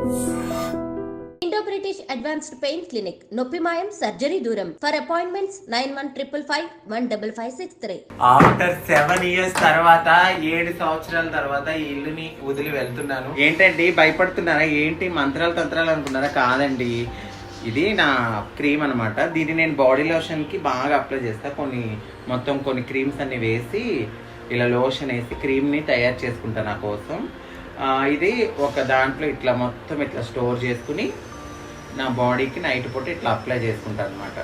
Indo British advanced pain clinic, నొప్పి మాయం, surgery దూరం. For appointments 9155556563. ఆఫ్టర్ 7 years తర్వాత 7 సంవత్సరాల తర్వాత ఈ ఇల్లుని వదిలి వెళ్తున్నాను. ఏంటండి భయపడుతున్నారా? ఏంటి మంత్రాలు తంత్రాలు అనుకున్నారా? కాదండి, ఇది నా క్రీమ్ అనమాట. దీన్ని నేను బాడీ లోషన్కి బాగా అప్లై చేస్తా. కొన్ని క్రీమ్స్ అన్ని వేసి ఇలా లోషన్ వేసి క్రీమ్ని తయారు చేసుకుంటా నా కోసం. ఇది ఒక దాంట్లో ఇట్లా మొత్తం ఇట్లా స్టోర్ చేసుకుని నా బాడీకి నైట్ పూట ఇట్లా అప్లై చేసుకుంటాను అనమాట.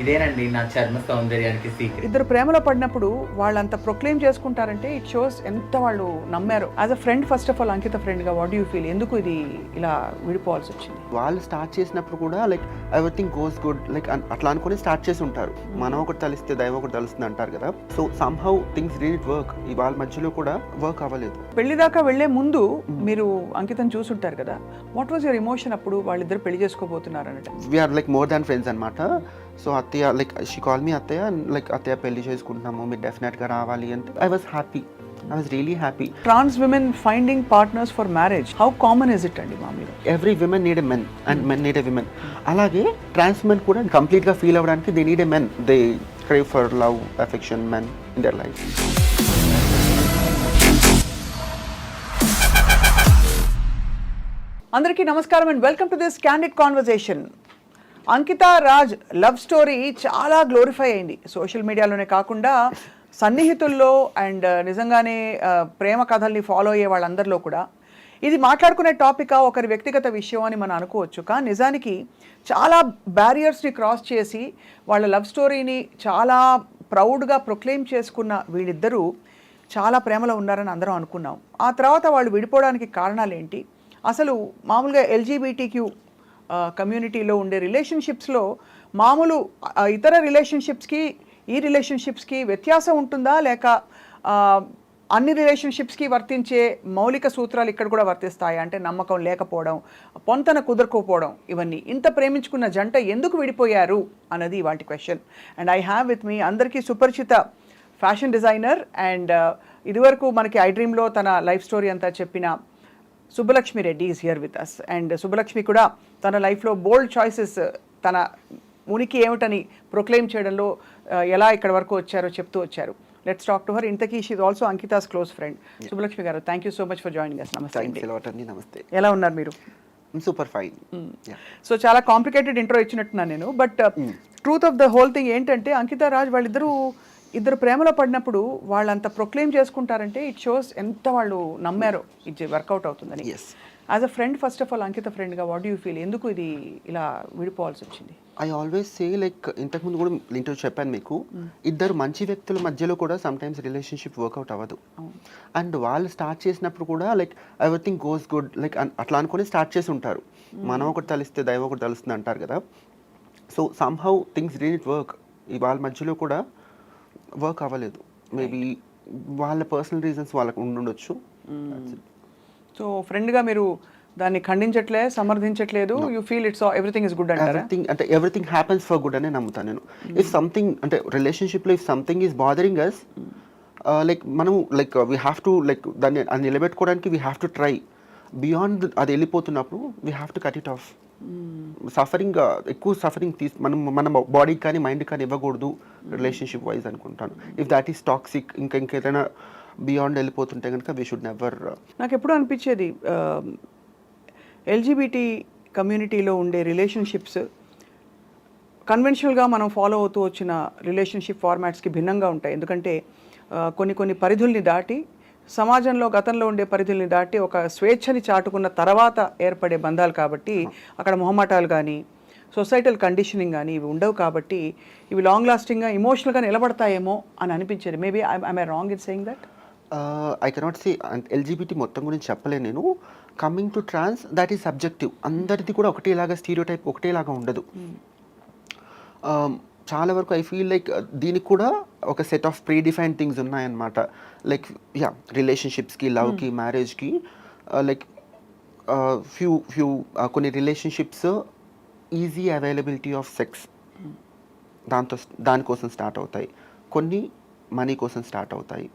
ఇదేనండి నా చర్మ సౌందర్యానికి సీక్రెట్. ఇద్దరు ప్రేమలో పడినప్పుడు వాళ్ళంత ప్రొక్లెయిమ్ చేసుకుంటారంటే ఇట్ షోస్ ఎంత వాళ్ళు నమ్మారు. As a friend, first of all Ankita ఫ్రెండ్గా వాట్ యూ ఫీల్? ఎందుకు ఇది ఇలా విడిపోవాల్సి వచ్చింది? వాళ్ళు స్టార్ట్ చేసినప్పుడు కూడా like everything goes good like అట్లా అనుకుని స్టార్ట్ చేసి ఉంటారు. మనం ఒకటి తలిస్తే దైవం ఒకటి తలుస్తుంది అంటారు కదా. So somehow things didn't work. వాళ్ళ మధ్యలో కూడా వర్క్ అవ్వలేదు. పెళ్లి దాకా వెళ్లే ముందు మీరు అంకితను చూసుంటారు కదా, వాట్ వాజ్ యువర్ ఎమోషన్ అప్పుడు వాళ్ళిద్దరు పెళ్లి చేసుకోబోతున్నారు అంటే? We're like more than friends అనమాట. సో అత్తయ్య లైక్ షీ కాల్ మీ అత్తయ్య, లైక్ అత్తయ్య పెళ్లి చేసుకుంటున్నాము, మీరు డెఫినెట్గా రావాలి అంటే I was happy. I was really happy. Trans women finding partners for marriage, how common is it andi మామూలుగా? Every women need a man and men need a woman. అలాగే ట్రాన్స్ men కూడా కంప్లీట్గా ఫీల్ అవ్వడానికి they need a man. They crave for love, affection, men in their life. అందరికీ నమస్కారం and welcome to this candid conversation. Ankita Raj love story చాలా glorify అయింది social మీడియాలోనే కాకుండా సన్నిహితుల్లో and నిజంగానే ప్రేమ కథల్ని ఫాలో అయ్యే వాళ్ళందరిలో కూడా. ఇది మాట్లాడుకునే టాపిక్ ఒకరి వ్యక్తిగత విషయం అని మనం అనుకోవచ్చు, కానీ నిజానికి చాలా బ్యారియర్స్ని క్రాస్ చేసి వాళ్ళ లవ్ స్టోరీని చాలా ప్రౌడ్గా ప్రొక్లెయిమ్ చేసుకున్న వీళ్ళిద్దరూ చాలా ప్రేమలో ఉన్నారని అందరం అనుకున్నాం. ఆ తర్వాత వాళ్ళు విడిపోవడానికి కారణాలు ఏంటి? అసలు మామూలుగా ఎల్జీబీటీక్యూ కమ్యూనిటీలో ఉండే రిలేషన్షిప్స్లో మామూలు ఇతర రిలేషన్షిప్స్కి ఈ రిలేషన్షిప్స్కి వ్యత్యాసం ఉంటుందా, లేక అన్ని రిలేషన్షిప్స్కి వర్తించే మౌలిక సూత్రాలు ఇక్కడ కూడా వర్తిస్తాయా? అంటే నమ్మకం లేకపోవడం, పొంతన కుదరకపోవడం, ఇవన్నీ. ఇంత ప్రేమించుకున్న జంట ఎందుకు విడిపోయారు అన్నది వాటి question. And I have with me అందరికీ సుపరిచిత ఫ్యాషన్ డిజైనర్ అండ్ ఇదివరకు మనకి ఐ డ్రీమ్లో తన లైఫ్ స్టోరీ అంతా చెప్పిన Subbalakshmi Reddy is here with us. And Subbalakshmi కూడా తన లైఫ్లో బోల్డ్ చాయిసెస్, తన ఉనికి ఏమిటని ప్రొక్లెయిమ్ చేయడంలో ఎలా ఇక్కడ వరకు వచ్చారో చెప్తూ వచ్చారు. Let's talk to her. ఇంతకీ she is also Ankita's close friend. Subbalakshmi garu, thank you so much for joining us. నమస్తే అండి. నమస్తే. ఎలా ఉన్నారు మీరు? Super fine. సో చాలా కాంప్లికేటెడ్ ఇంట్రో ఇచ్చినట్టున్నాను నేను, but truth of the whole thing ఏంటంటే అంకిత రాజ్ ఇద్దరు ప్రేమలో పడినప్పుడు వాళ్ళంత ప్రొక్లెయిమ్ చేసుకుంటారంటే ఇట్ షోస్ ఎంత వాళ్ళు నమ్మారో ఇది వర్కౌట్ అవుతుందని. As a friend, first of all Ankita ఫ్రెండ్గా వాట్ యూ ఫీల్? ఎందుకు ఇది ఇలా విడిపోవాల్సి వచ్చింది? ఐ ఆల్వేస్ సే లైక్ ఇంతకుముందు కూడా ఇంటర్వ్యూ చెప్పాను మీకు, ఇద్దరు మంచి వ్యక్తుల మధ్యలో కూడా సమ్ టైమ్స్ రిలేషన్షిప్ వర్కౌట్ అవ్వదు. అండ్ వాళ్ళు స్టార్ట్ చేసినప్పుడు కూడా like everything goes good like అట్లా అనుకుని స్టార్ట్ చేసి ఉంటారు. మనం ఒకటి తలిస్తే దైవం ఒకటి తలుస్తుంది అంటారు కదా. So somehow things didn't work. వాళ్ళ మధ్యలో కూడా వర్క్ అవ్వలేదు. మేబీ వాళ్ళ పర్సనల్ రీజన్స్ వాళ్ళకు ఉండొచ్చు. సో ఫ్రెండ్గా మీరు దాన్ని ఖండించట్లే, సమర్థించట్లేదు. You feel it's everything is good అంటారా? అంటే ఎవ్రీథింగ్ హ్యాపెన్స్ ఫర్ గుడ్ అనే నమ్ముతాను నేను. ఇఫ్ సంథింగ్ అంటే రిలేషన్షిప్లో if something is bothering us, like మనం like we have to like దాన్ని నిలబెట్టుకోవడానికి we have to try. Beyond అది వెళ్ళిపోతున్నప్పుడు we have to cut it off. Suffering ఎక్కువ సఫరింగ్ మన బాడీకి కానీ మైండ్ కానీ ఇవ్వకూడదు రిలేషన్షిప్ వైజ్ అనుకుంటాను. ఇఫ్ దాట్ ఈస్ టాక్సిక్, ఇంకేదైనా బియాండ్ వెళ్ళిపోతుంటే కనుక వీ షుడ్ నెవర్. నాకు ఎప్పుడు అనిపించేది ఎల్జీబీటీ కమ్యూనిటీలో ఉండే రిలేషన్షిప్స్ కన్వెన్షనల్గా మనం ఫాలో అవుతూ వచ్చిన రిలేషన్షిప్ ఫార్మాట్స్కి భిన్నంగా ఉంటాయి. ఎందుకంటే కొన్ని పరిధుల్ని దాటి, సమాజంలో గతంలో ఉండే పరిధుల్ని దాటి ఒక స్వేచ్ఛని చాటుకున్న తర్వాత ఏర్పడే బంధాలు కాబట్టి అక్కడ మొహమాటాలు కానీ సొసైటల్ కండిషనింగ్ కానీ ఇవి ఉండవు. కాబట్టి ఇవి లాంగ్ లాస్టింగ్గా ఇమోషనల్గా నిలబడతాయేమో అని అనిపించేది. Maybe I wrong in saying that? I cannot say LGBT మొత్తం గురించి చెప్పలేను నేను. Coming to trans, that is subjective. అందరిది కూడా ఒకటేలాగా స్టీరియోటైప్ ఒకటేలాగా ఉండదు. చాలా వరకు ఐ ఫీల్ లైక్ దీనికి కూడా ఒక set of pre defined things ఉన్నాయన్నమాట. లైక్ యా, రిలేషన్షిప్స్కి, లవ్కి, మ్యారేజ్కి లైక్ ఫ్యూ కొన్ని relationships easy availability of sex దానికోసం స్టార్ట్ అవుతాయి. కొన్ని మనీ కోసం స్టార్ట్ అవుతాయి.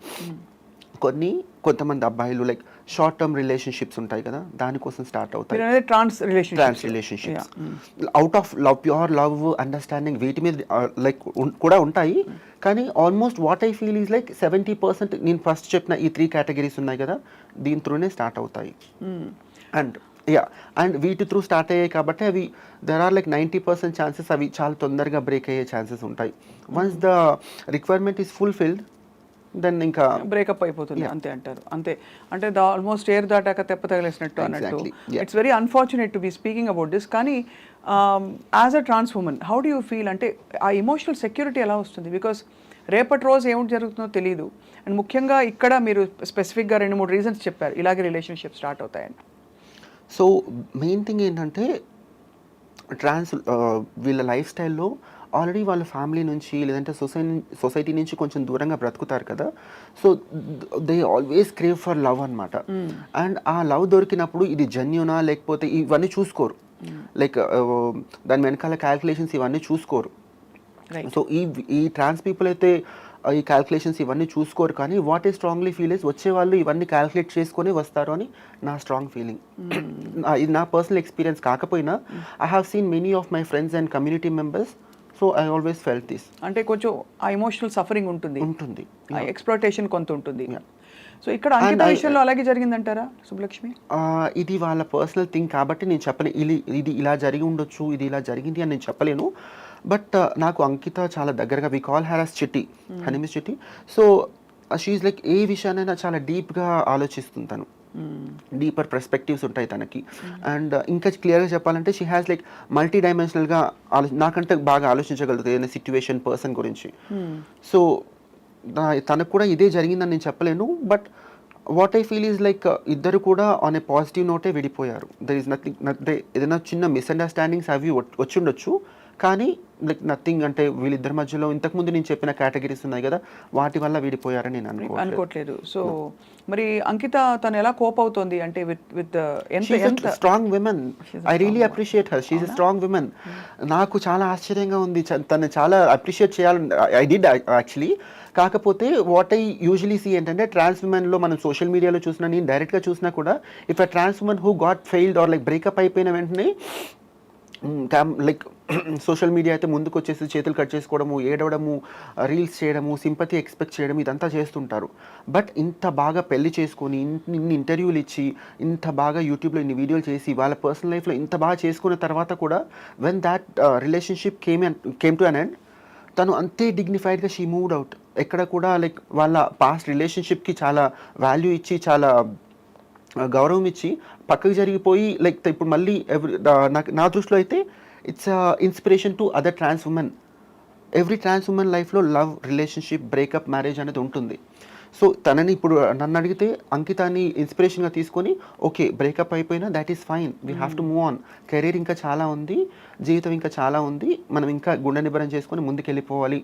కొంతమంది అబ్బాయిలు లైక్ షార్ట్ టర్మ్ రిలేషన్షిప్స్ ఉంటాయి కదా, దానికోసం స్టార్ట్ అవుతాయి trans trans relationships. Out of love, pure love, understanding వీటి మీద లైక్ కూడా ఉంటాయి. కానీ almost what I feel is like 70% నేను ఫస్ట్ చెప్పిన ఈ 3 కేటగిరీస్ ఉన్నాయి కదా, దీని త్రూనే స్టార్ట్ అవుతాయి. అండ్ వీటి త్రూ స్టార్ట్ అయ్యాయి కాబట్టి అవి దెర్ ఆర్ లైక్ 90% ఛాన్సెస్ అవి చాలా తొందరగా బ్రేక్ అయ్యే ఛాన్సెస్ ఉంటాయి. Once the requirement is fulfilled then ఇంకా బ్రేకప్ అయిపోతుంది అంతే అంటారు. అంతే అంటే ఆల్మోస్ట్ ఎయిర్ దాటాక తెప్ప తగిలేసినట్టు అన్నట్టు. It's very unfortunate to be speaking about this. కానీ as a trans woman how do you feel? అంటే ఆ ఎమోషనల్ సెక్యూరిటీ ఎలా వస్తుంది? బికాస్ రేపటి రోజు ఏమిటి జరుగుతుందో తెలియదు. అండ్ ముఖ్యంగా ఇక్కడ మీరు స్పెసిఫిక్గా 2-3 రీజన్స్ చెప్పారు ఇలాగే రిలేషన్షిప్ స్టార్ట్ అవుతాయని. సో మెయిన్ థింగ్ ఏంటంటే వీళ్ళ లైఫ్ స్టైల్లో ఆల్రెడీ వాళ్ళ ఫ్యామిలీ నుంచి లేదంటే సొసైటీ నుంచి కొంచెం దూరంగా బ్రతుకుతారు కదా. So they always crave for love అనమాట. అండ్ ఆ లవ్ దొరికినప్పుడు ఇది జెన్యూనా లేకపోతే ఇవన్నీ చూసుకోరు. లైక్ దాని వెనకాల క్యాల్కులేషన్స్ ఇవన్నీ చూసుకోరు. సో ఈ ట్రాన్స్ పీపుల్ అయితే ఈ క్యాల్కులేషన్స్ ఇవన్నీ చూసుకోరు. కానీ వాట్ ఈ స్ట్రాంగ్లీ ఫీల్ ఇస్ వచ్చే వాళ్ళు ఇవన్నీ క్యాల్కులేట్ చేసుకొని వస్తారు అని నా స్ట్రాంగ్ ఫీలింగ్. ఇది నా పర్సనల్ ఎక్స్పీరియన్స్ కాకపోయినా I have seen many of my friends and community members. So I always felt this. అంటే కొంచెం ఆ ఎమోషనల్ సఫరింగ్ ఉంటుంది, ఎక్స్‌ప్లాయిటేషన్ కొంత ఉంటుంది. సో ఇక్కడ అంకిత విషయంలో అలాగే జరిగిందంటారా సుబ్బలక్ష్మి? ఇది వాళ్ళ పర్సనల్ థింగ్ కాబట్టి నేను చెప్పలేను ఇది ఇలా జరిగి ఉండొచ్చు, ఇది ఇలా జరిగింది అని నేను చెప్పలేను. బట్ నాకు అంకిత చాలా దగ్గరగా, వి కాల్ హర్ యాస్ చిట్టి, హర్ నేమ్ ఇస్ చిట్టి. సో షీఈ్ లైక్ ఏ విషయానైనా చాలా డీప్గా ఆలోచిస్తుంది తను. డీపర్ పర్స్పెక్టివ్స్ ఉంటాయి తనకి. అండ్ ఇంకా క్లియర్గా చెప్పాలంటే షీ హ్యాస్ లైక్ మల్టీ డైమెన్షనల్గా నాకంటే బాగా ఆలోచించగలుగుతుంది ఏదైనా సిచ్యువేషన్ పర్సన్ గురించి. సో తనకు కూడా ఇదే జరిగిందని నేను చెప్పలేను. But what I feel is like ఇద్దరు కూడా ఆన్ ఏ పాజిటివ్ నోటే విడిపోయారు. దర్ ఈస్ నథింగ్, ఏదైనా చిన్న మిస్అండర్స్టాండింగ్స్ అవి వచ్చిండొచ్చు కానీ లైక్ నథింగ్. అంటే వీళ్ళిద్దరి మధ్యలో ఇంతకుముందు నేను చెప్పిన కేటగిరీస్ ఉన్నాయి కదా, వాటి వల్ల విడిపోయారని నేను అనుకోవట్లేదు. సో మరి అంకిత తను ఎలా కోప్ అవుతుంది అంటే with strong women. I really appreciate her. She is a strong women. నాకు చాలా ఆశ్చర్యంగా ఉంది. తను చాలా అప్రిషియేట్ చేయాలని ఐ డిడ్ యాక్చువల్లీ. కాకపోతే వాట్ ఐ యూజువలీ సీ ఏంటంటే ట్రాన్స్ ఉమెన్లో మనం సోషల్ మీడియాలో చూసినా, నేను డైరెక్ట్గా చూసినా కూడా, if a trans woman who got failed or like breakup అయిపోయిన వెంటనే లైక్ సోషల్ మీడియా అయితే ముందుకు వచ్చేసి చేతులు కట్ చేసుకోవడము, ఏడవడము, రీల్స్ చేయడము, సింపతి ఎక్స్పెక్ట్ చేయడం ఇదంతా చేస్తుంటారు. బట్ ఇంత బాగా పెళ్లి చేసుకొని ఇన్ని ఇంటర్వ్యూలు ఇచ్చి ఇంత బాగా యూట్యూబ్లో ఇన్ని వీడియోలు చేసి వాళ్ళ పర్సనల్ లైఫ్లో ఇంత బాగా చేసుకున్న తర్వాత కూడా when that relationship came to an end, తను అంతే డిగ్నిఫైడ్గా షీ మూవ్డ్ అవుట్. ఎక్కడ కూడా లైక్ వాళ్ళ పాస్ట్ రిలేషన్షిప్కి చాలా వాల్యూ ఇచ్చి, చాలా గౌరవం ఇచ్చి పక్కకు జరిగిపోయి లైక్ ఇప్పుడు మళ్ళీ నా దృష్టిలో అయితే it's inspiration to other trans women. Every trans woman లైఫ్లో లవ్, రిలేషన్షిప్, బ్రేకప్, మ్యారేజ్ అనేది ఉంటుంది. సో తనని ఇప్పుడు నన్ను అడిగితే అంకితాన్ని ఇన్స్పిరేషన్గా తీసుకొని ఓకే బ్రేకప్ అయిపోయినా that is fine, we have to move on, career ఇంకా చాలా ఉంది, జీవితం ఇంకా చాలా ఉంది, మనం ఇంకా గుండె నిబ్బరం చేసుకొని ముందుకెళ్ళిపోవాలి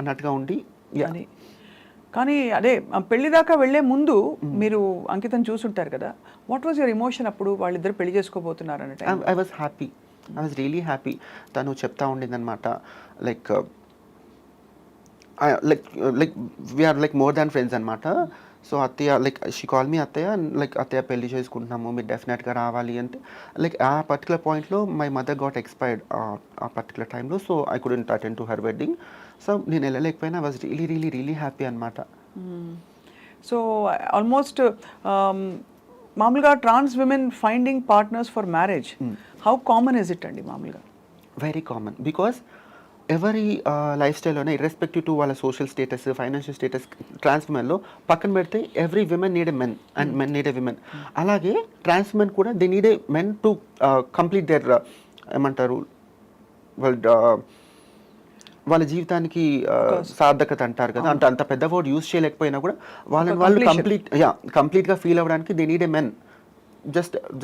అన్నట్టుగా ఉండి. కానీ అదే పెళ్లి దాకా వెళ్లే ముందు మీరు అంకితం చూసుంటారు కదా, వాట్ వాజ్ యువర్ ఎమోషన్ అప్పుడు వాళ్ళిద్దరు పెళ్లి చేసుకోబోతున్నారు అన్నట్టు? I was happy, I was really happy. తను చెప్తా ఉండింది అనమాట like like we're like more than friends అనమాట. సో అత్తయ్య లైక్ షీ కాల్ మీ అత్తయ్య, లైక్ అత్తయ్య పెళ్లి చేసుకుంటున్నాము మీరు డెఫినెట్గా రావాలి అంటే. లైక్ ఆ పర్టికులర్ పాయింట్లో మై మదర్ గాట్ ఎక్స్పైర్డ్ ఆ పర్టికులర్ టైంలో. So I couldn't attend to her wedding. So నేను వెళ్ళలేకపోయినా I was really really really happy అనమాట. సో ఆల్మోస్ట్ మామూలుగా trans women finding partners for marriage, how common is it అండి? మామూలుగా very common. Because ఎవరి life స్టైల్లోనే irrespective to వాళ్ళ social status, financial status, trans ఉమెన్లో పక్కన పెడితే every women need a men and men need a women. అలాగే trans women కూడా they need a men to complete there ఏమంటారు వాళ్ళ జీవితానికి సార్థకత అంటారు కదా, అంటే అంత పెద్ద వర్డ్ యూజ్ చేయలేకపోయినా కూడా వాళ్ళని వాళ్ళు కంప్లీట్గా ఫీల్ అవ్వడానికి they need a men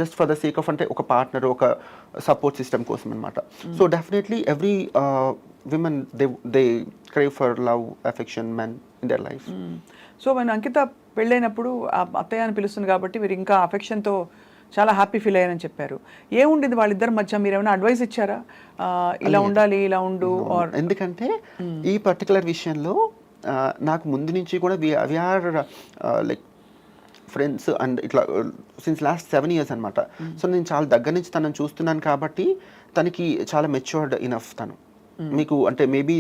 just for the sake of అంటే ఒక పార్ట్నర్, ఒక సపోర్ట్ సిస్టమ్ కోసం అనమాట. So definitely every women they crave for love, affection, men in their life. So మన అంకిత పెళ్ళైనప్పుడు అత్తయ్య అని పిలుస్తుంది కాబట్టి మీరు ఇంకా అఫెక్షన్తో చాలా హ్యాపీ ఫీల్ అయ్యారని చెప్పారు. ఏముండేది వాళ్ళిద్దరి మధ్య? మీరు ఏమైనా అడ్వైస్ ఇచ్చారా ఇలా ఉండాలి, ఇలా ఉండు? ఎందుకంటే ఈ పర్టికులర్ విషయంలో నాకు ముందు నుంచి కూడా వీఆర్ లైక్ ఫ్రెండ్స్ అండ్ ఇట్లా సిన్స్ లాస్ట్ 7 years అనమాట. సో నేను చాలా దగ్గర నుంచి తనని చూస్తున్నాను కాబట్టి తనకి చాలా మెచ్యూర్డ్ ఇనఫ్ తను. మీకు అంటే మేబీ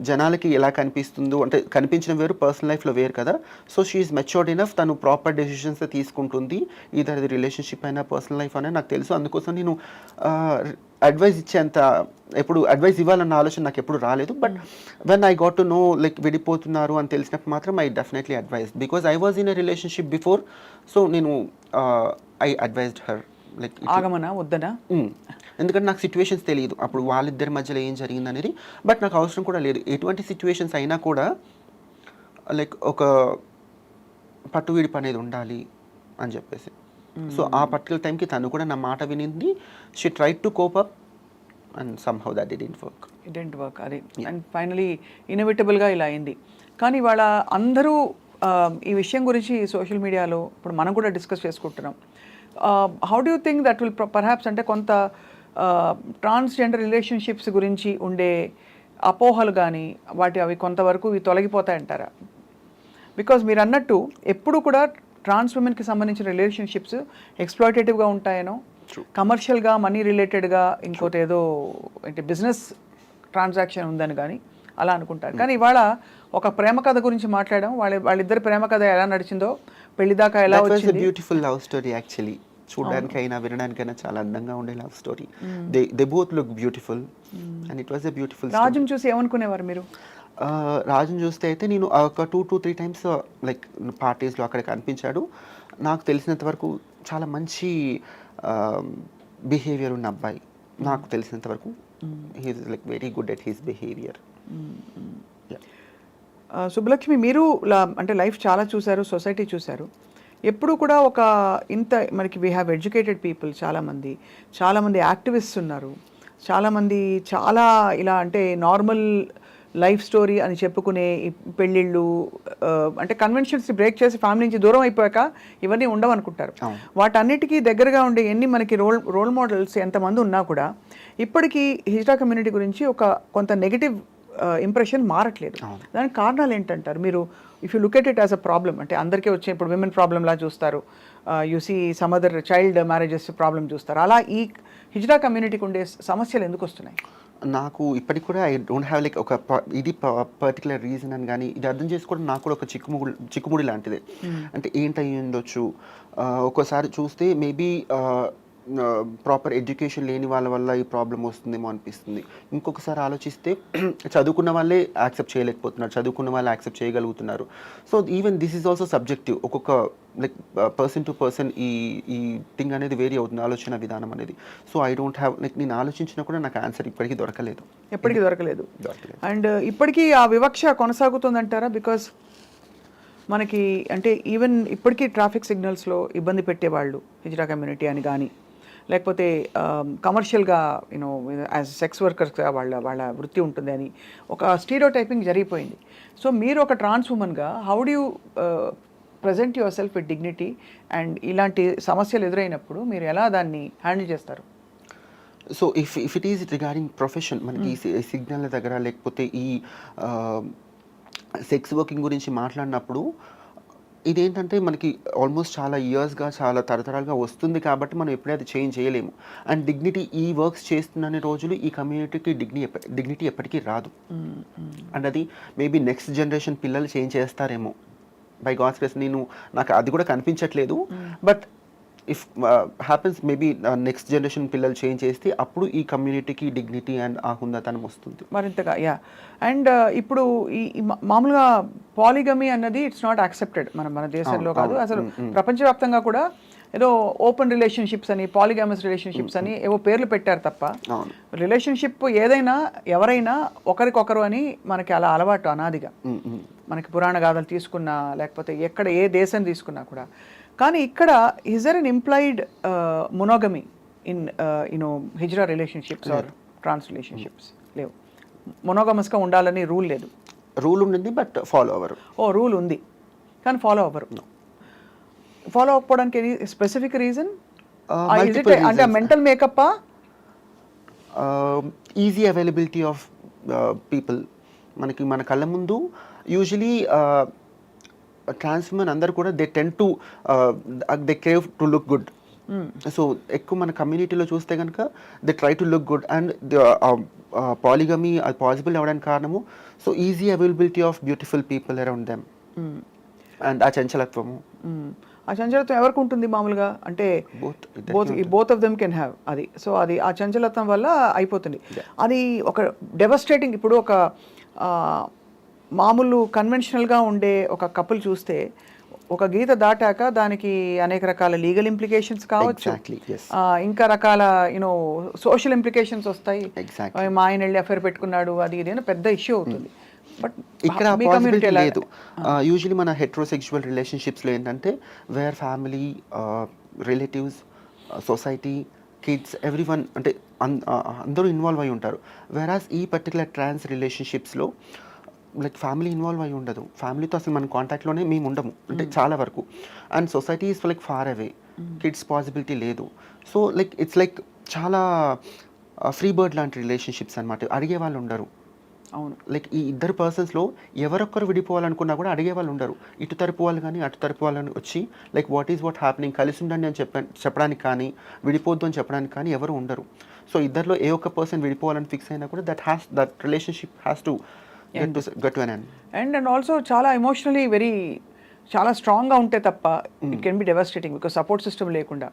జనాలకి ఎలా కనిపిస్తుందో అంటే కనిపించడం వేరు, పర్సనల్ లైఫ్లో వేరు కదా. సో షీఈస్ మెచ్యూర్డ్ ఇనఫ్, తను ప్రాపర్ డెసిషన్స్ తీసుకుంటుంది, ఈదర్ అది రిలేషన్షిప్ అయినా పర్సనల్ లైఫ్ అయినా నాకు తెలుసు. అందుకోసం నేను అడ్వైస్ ఇచ్చేంత ఎప్పుడు అడ్వైస్ ఇవ్వాలన్న ఆలోచన నాకు ఎప్పుడు రాలేదు. But when I got to know like విడిపోతున్నారు అని తెలిసినప్పుడు మాత్రం I definitely advise, because I was in a relationship before. So నేను ఐ అడ్వైజ్డ్ హర్ లైక్ ఆగమనా వద్దనా, ఎందుకంటే నాకు సిచ్యువేషన్స్ తెలియదు అప్పుడు వాళ్ళిద్దరి మధ్యలో ఏం జరిగింది అనేది. బట్ నాకు అవసరం కూడా లేదు, ఎటువంటి సిచ్యువేషన్స్ అయినా కూడా లైక్ ఒక పట్టు విడిపు అనేది ఉండాలి అని చెప్పేసి. సో ఆ పర్టికులర్ టైంకి తను కూడా నా మాట వినింది. She tried to cope up and somehow that didn't work. అది అండ్ ఫైనలీ ఇన్ఎవిటబుల్గా ఇలా అయింది. కానీ వాళ్ళ అందరూ ఈ విషయం గురించి సోషల్ మీడియాలో ఇప్పుడు మనం కూడా డిస్కస్ చేసుకుంటున్నాం. How do you think that will perhaps అంటే కొంత ట్రాన్స్జెండర్ రిలేషన్షిప్స్ గురించి ఉండే అపోహలు కానీ అవి కొంతవరకు ఇవి తొలగిపోతాయంటారా? బికాజ్ మీరు అన్నట్టు ఎప్పుడు కూడా ట్రాన్స్ ఉమెన్కి సంబంధించిన రిలేషన్షిప్స్ ఎక్స్ప్లాయిటేటివ్గా ఉంటాయనో, కమర్షియల్గా మనీ రిలేటెడ్గా ఇంకోటి ఏదో అంటే బిజినెస్ ట్రాన్సాక్షన్ ఉందని కానీ అలా అనుకుంటారు. కానీ ఇవాళ ఒక ప్రేమ కథ గురించి మాట్లాడడం, వాళ్ళిద్దరి ప్రేమ కథ ఎలా నడిచిందో, పెళ్లి దాకా ఎలా వచ్చింది. బ్యూటిఫుల్ లవ్ స్టోరీ యాక్చువల్లీ, చూడడానికైనా వినడానికైనా చాలా అందంగా ఉండే love story. They both look beautiful and it was a beautiful. రాజుని చూసి ఏమనుకునేవారు మీరు? రాజుని చూస్తే అయితే నేను ఒక 2-3 times లైక్ పార్టీస్లో అక్కడ కనిపించాడు. నాకు తెలిసినంత వరకు చాలా మంచి బిహేవియర్ ఉన్న అబ్బాయి నాకు తెలిసినంత వరకు. He is like very good at his behaviour. Subbalakshmi, మీరు అంటే లైఫ్ చాలా చూశారు, సొసైటీ చూశారు. ఎప్పుడు కూడా ఒక ఇంత మనకి వీ హ్యావ్ ఎడ్యుకేటెడ్ పీపుల్, చాలామంది యాక్టివిస్ట్స్ ఉన్నారు, చాలామంది చాలా ఇలా అంటే నార్మల్ లైఫ్ స్టోరీ అని చెప్పుకునే పెళ్ళిళ్ళు అంటే కన్వెన్షన్స్ బ్రేక్ చేసి ఫ్యామిలీ నుంచి దూరం అయిపోయాక ఇవన్నీ ఉండవు అనుకుంటారు. వాటన్నిటికీ దగ్గరగా ఉండే ఎన్ని మనకి రోల్ మోడల్స్ ఎంతమంది ఉన్నా కూడా ఇప్పటికీ హిజ్రా కమ్యూనిటీ గురించి కొంత నెగిటివ్ ఇంప్రెషన్ మారట్లేదు. దానికి కారణాలు ఏంటంటారు మీరు? If you look at it as a problem, అంటే అందరికీ వచ్చే ఇప్పుడు విమెన్ ప్రాబ్లంలా చూస్తారు, you see some other child marriages problem చూస్తారు. అలా ఈ హిజ్రా కమ్యూనిటీకి ఉండే సమస్యలు ఎందుకు వస్తున్నాయి? నాకు ఇప్పటికి కూడా ఐ డోంట్ హ్యావ్ లైక్ ఒక ఇది పర్టికులర్ రీజన్ అని కానీ ఇది అర్థం చేసుకోవడం నాకు కూడా ఒక చిక్కుముడి లాంటిదే. అంటే ఏంటై ఉండొచ్చు, ఒక్కోసారి చూస్తే మేబీ ప్రాపర్ ఎడ్యుకేషన్ లేని వాళ్ళ వల్ల ఈ ప్రాబ్లం వస్తుందేమో అనిపిస్తుంది. ఇంకొకసారి ఆలోచిస్తే చదువుకున్న వాళ్ళే యాక్సెప్ట్ చేయలేకపోతున్నారు, చదువుకున్న వాళ్ళు యాక్సెప్ట్ చేయగలుగుతున్నారు. So even this is also subjective. ఒక్కొక్క లైక్ పర్సన్ టు పర్సన్ ఈ థింగ్ అనేది వేరీ అవుతుంది, ఆలోచన విధానం అనేది. So I don't have like నేను ఆలోచించినా కూడా నాకు ఆన్సర్ ఇప్పటికీ దొరకలేదు. అండ్ ఇప్పటికీ ఆ వివక్ష కొనసాగుతుందంటారా? బికాస్ మనకి అంటే ఈవెన్ ఇప్పటికీ ట్రాఫిక్ సిగ్నల్స్లో ఇబ్బంది పెట్టేవాళ్ళు హిజ్రా కమ్యూనిటీ అని కానీ, లేకపోతే కమర్షియల్గా యూనో యాజ్ సెక్స్ వర్కర్స్గా వాళ్ళ వృత్తి ఉంటుంది అని ఒక స్టీరియోటైపింగ్ జరిగిపోయింది. సో మీరు ఒక ట్రాన్స్ ఉమెన్గా how do you present yourself with dignity and ఇలాంటి సమస్యలు ఎదురైనప్పుడు మీరు ఎలా దాన్ని హ్యాండిల్ చేస్తారు? So if it is regarding profession, మనకి ఈ సిగ్నల్ దగ్గర లేకపోతే ఈ సెక్స్ వర్కింగ్ గురించి మాట్లాడినప్పుడు ఇదేంటంటే మనకి ఆల్మోస్ట్ చాలా ఇయర్స్గా చాలా తరతరాలుగా వస్తుంది కాబట్టి మనం ఎప్పుడూ అది చేంజ్ చేయలేము. అండ్ డిగ్నిటీ ఈ వర్క్స్ చేస్తున్న రోజులు ఈ కమ్యూనిటీకి డిగ్నిటీ ఎప్పటికీ రాదు. అండ్ అది మేబీ నెక్స్ట్ జనరేషన్ పిల్లలు చేంజ్ చేస్తారేమో బై గాడ్స్ గ్రేస్. నాకు అది కూడా కనిపించట్లేదు. But if happens maybe next generation పిల్లలు చేంజ్ చేస్తే అప్పుడు ఈ కమ్యూనిటీకి డిగ్నిటీ అండ్ ఆ హుందాతనం వస్తుంది మరింతగా. అండ్ ఇప్పుడు ఈ మామూలుగా పాలిగమీ అన్నది ఇట్స్ నాట్ యాక్సెప్టెడ్ మన దేశంలో కాదు, అసలు ప్రపంచవ్యాప్తంగా కూడా ఏదో ఓపెన్ రిలేషన్షిప్స్ అని, పాలిగమస్ రిలేషన్షిప్స్ అని ఏవో పేర్లు పెట్టారు తప్ప రిలేషన్షిప్ ఏదైనా ఎవరైనా ఒకరికొకరు అని మనకి అలా అలవాటు అనాదిగా. మనకి పురాణ గాథలు తీసుకున్నా లేకపోతే ఎక్కడ ఏ దేశం తీసుకున్నా కూడా. కానీ ఇక్కడ is there an implied monogamy in you know hijra relationships or trans relationships? లేవు. మొనోగమస్గా ఉండాలని రూల్ లేదు. రూల్ ఉంది బట్ ఫాలో అవ్వరు. రూల్ ఉంది కానీ ఫాలో అవ్వరు. ఫాలో అవ్వకపోవడానికి ఎనీ స్పెసిఫిక్ రీజన్? అంటే mental makeup, easy availability of people. మన కళ్ళ ముందు యూజువలీ ట్రాన్స్ ఉమెన్ అందరు కూడా they tend to they crave to look good. So ఎక్కువ మన కమ్యూనిటీలో చూస్తే కనుక they try to look good and polygamy అది పాసిబుల్ అవ్వడానికి కారణము so easy availability of beautiful people around them and ఆ చంచలత్వము. ఆ చంచలత్వం ఎవరికి ఉంటుంది మామూలుగా అంటే both of them can have అది. సో అది ఆ చంచలత్వం వల్ల అయిపోతుంది. అది ఒక డెవస్ట్రేటింగ్. ఇప్పుడు ఒక మామూలు కన్వెన్షనల్గా ఉండే ఒక కపుల్ చూస్తే ఒక గీత దాటాక దానికి అనేక రకాల లీగల్ ఇంప్లికేషన్స్ కావచ్చు, ఇంకా రకాల యూనో సోషల్ ఇంప్లికేషన్స్ వస్తాయి. మా ఆయన వెళ్ళి అఫేర్ పెట్టుకున్నాడు అది ఇది పెద్ద ఇష్యూ అవుతుంది. బట్ ఇక్కడ పాసిబిలిటీ లేదు. యూజువలీ మన హెట్రోసెక్షువల్ రిలేషన్షిప్స్లో ఏంటంటే where family, relatives, society, kids, every one అంటే అందరూ ఇన్వాల్వ్ అయి ఉంటారు. వెరాస్ ఈ పర్టికులర్ ట్రాన్స్ రిలేషన్షిప్స్లో లైక్ ఫ్యామిలీ ఇన్వాల్వ్ అయి ఉండదు. ఫ్యామిలీతో అసలు మన కాంటాక్ట్లోనే మేము ఉండము అంటే చాలా వరకు. And society is like far away, kids possibility లేదు. సో లైక్ ఇట్స్ లైక్ చాలా ఫ్రీ బర్డ్ లాంటి రిలేషన్షిప్స్ అనమాట. అడిగే వాళ్ళు ఉండరు. అవును. లైక్ ఈ ఇద్దరు పర్సన్స్లో ఎవరొక్కరు విడిపోవాలనుకున్నా కూడా అడిగే వాళ్ళు ఉండరు. ఇటు తరపు వాళ్ళు కానీ అటు తరపు వాళ్ళని వచ్చి లైక్ వాట్ హ్యాపెనింగ్, కలిసి ఉండండి అని చెప్పడానికి కానీ విడిపోద్దు అని చెప్పడానికి కానీ ఎవరు ఉండరు. సో ఇద్దరిలో ఏ ఒక్క పర్సన్ విడిపోవాలని ఫిక్స్ అయినా కూడా that relationship has to get to an end. And also చాలా ఎమోషనలీ చాలా స్ట్రాంగ్గా ఉంటే తప్ప it can be devastating because support system లేకుండా.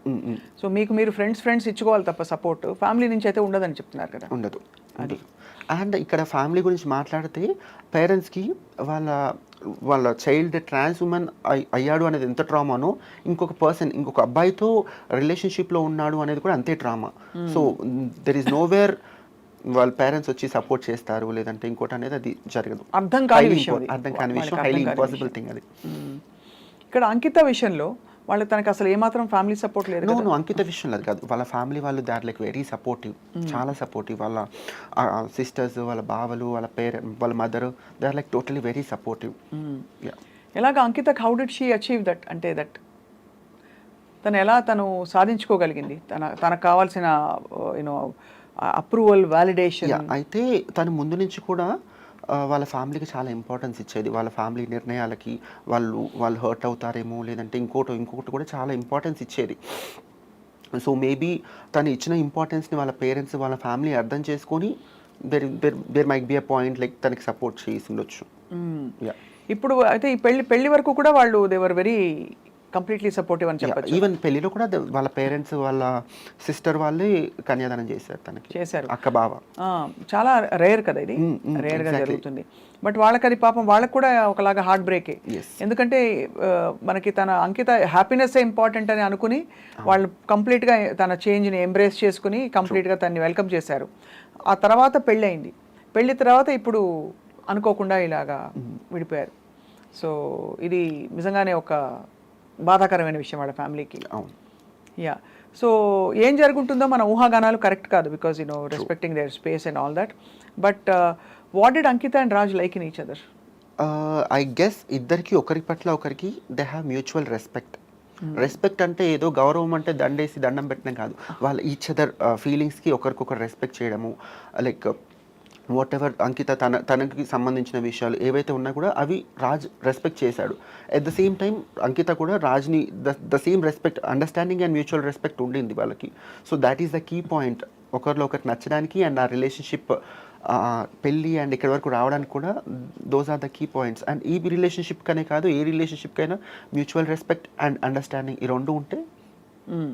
సో మీకు మీరు ఫ్రెండ్స్ ఇచ్చుకోవాలి తప్ప సపోర్ట్ ఫ్యామిలీ నుంచి అయితే ఉండదని చెప్తున్నారు కదా. ఉండదు. అండ్ ఇక్కడ ఫ్యామిలీ గురించి మాట్లాడితే పేరెంట్స్కి వాళ్ళ చైల్డ్ ట్రాన్స్ ఉమెన్ అయ్యాడు అనేది ఎంత ట్రామానో ఇంకొక అబ్బాయితో రిలేషన్షిప్లో ఉన్నాడు అనేది కూడా అంతే trauma. So there is nowhere వాళ్ళ పేరెంట్స్ వచ్చి సపోర్ట్ చేస్తారు లేదంటే ఇంకోటి అనేది అది జరగదు. అర్థం కాని విషయం, హైలీ ఇంపాసిబుల్ థింగ్ అది. ఇక్కడ అంకిత విషయంలో వాళ్ళకి తనకి అసలు ఏమాత్రం ఫ్యామిలీ సపోర్ట్ లేదు. నో అంకిత విషయంలో అది కాదు. వాళ్ళ ఫ్యామిలీ వాళ్ళు they are like very supportive, చాలా సపోర్టివ్. వాళ్ళ సిస్టర్స్, వాళ్ళ బావలు, వాళ్ళ mother they are like totally very supportive. ఎలాగ అంకితకి how did she achieve that అంటే దట్ తను సాధించుకోగలిగింది తనకు కావాల్సిన యూనో అప్రూవల్, వాలిడేషన్? అయితే తను ముందు నుంచి కూడా వాళ్ళ ఫ్యామిలీకి చాలా ఇంపార్టెన్స్ ఇచ్చేది. వాళ్ళ ఫ్యామిలీ నిర్ణయాలకి వాళ్ళు హర్ట్ అవుతారేమో లేదంటే ఇంకొకటి కూడా చాలా ఇంపార్టెన్స్ ఇచ్చేది. సో మేబీ తను ఇచ్చిన ఇంపార్టెన్స్ని వాళ్ళ పేరెంట్స్, వాళ్ళ ఫ్యామిలీ అర్థం చేసుకొని there might be a point like తనకి సపోర్ట్ చేసి ఉండొచ్చు. ఇప్పుడు అయితే ఈ పెళ్లి వరకు కూడా వాళ్ళు they were very completely supportive అని చెప్పచ్చు. ఈవెన్ పెళ్లిలో కూడా వాళ్ళ పేరెంట్స్, వాళ్ళ సిస్టర్ వాళ్ళే కన్యాదానం చేశారు. అక్క బావ. చాలా రేర్ కదా ఇది, రేర్ గా జరుగుతుంది. బట్ వాళ్ళకి అది పాపం వాళ్ళకి కూడా ఒకలాగా హార్ట్ బ్రేకే. ఎందుకంటే మనకి తన అంకిత హ్యాపీనెస్ ఇంపార్టెంట్ అని అనుకుని వాళ్ళు కంప్లీట్గా తన చేంజ్ని ఎంబ్రేస్ చేసుకుని కంప్లీట్గా తనని వెల్కమ్ చేశారు. ఆ తర్వాత పెళ్ళయింది. పెళ్లి తర్వాత ఇప్పుడు అనుకోకుండా ఇలాగా విడిపోయారు. సో ఇది నిజంగానే ఒక బాధాకరమైన విషయం వాళ్ళ ఫ్యామిలీకి. యా. సో ఏం జరుగుతుందో మన ఊహాగానాలు కరెక్ట్ కాదు because respecting their space and all that. But what did Ankita and Raj like in each other? I guess ఇద్దరికి ఒకరి పట్ల ఒకరికి they have mutual respect. Respect అంటే ఏదో గౌరవం అంటే దండేసి దండం పెట్టడం కాదు. వాళ్ళ ఈచ్ అదర్ ఫీలింగ్స్కి ఒకరికొకరు రెస్పెక్ట్ చేయడము. లైక్ వాట్ ఎవర్ అంకిత తనకి సంబంధించిన విషయాలు ఏవైతే ఉన్నా కూడా అవి రాజ్ రెస్పెక్ట్ చేశాడు. At the same time Ankita కూడా రాజ్ని the same respect, understanding and mutual respect ఉండింది వాళ్ళకి. So that is the key point ఒకరిలో ఒకరికి నచ్చడానికి అండ్ ఆ రిలేషన్షిప్ పెళ్ళి అండ్ ఇక్కడి వరకు రావడానికి కూడా those are the key points. And ఈ రిలేషన్షిప్ కనే కాదు ఏ రిలేషన్షిప్కైనా మ్యూచువల్ రెస్పెక్ట్ అండ్ అండర్స్టాండింగ్ ఈ రెండు ఉంటే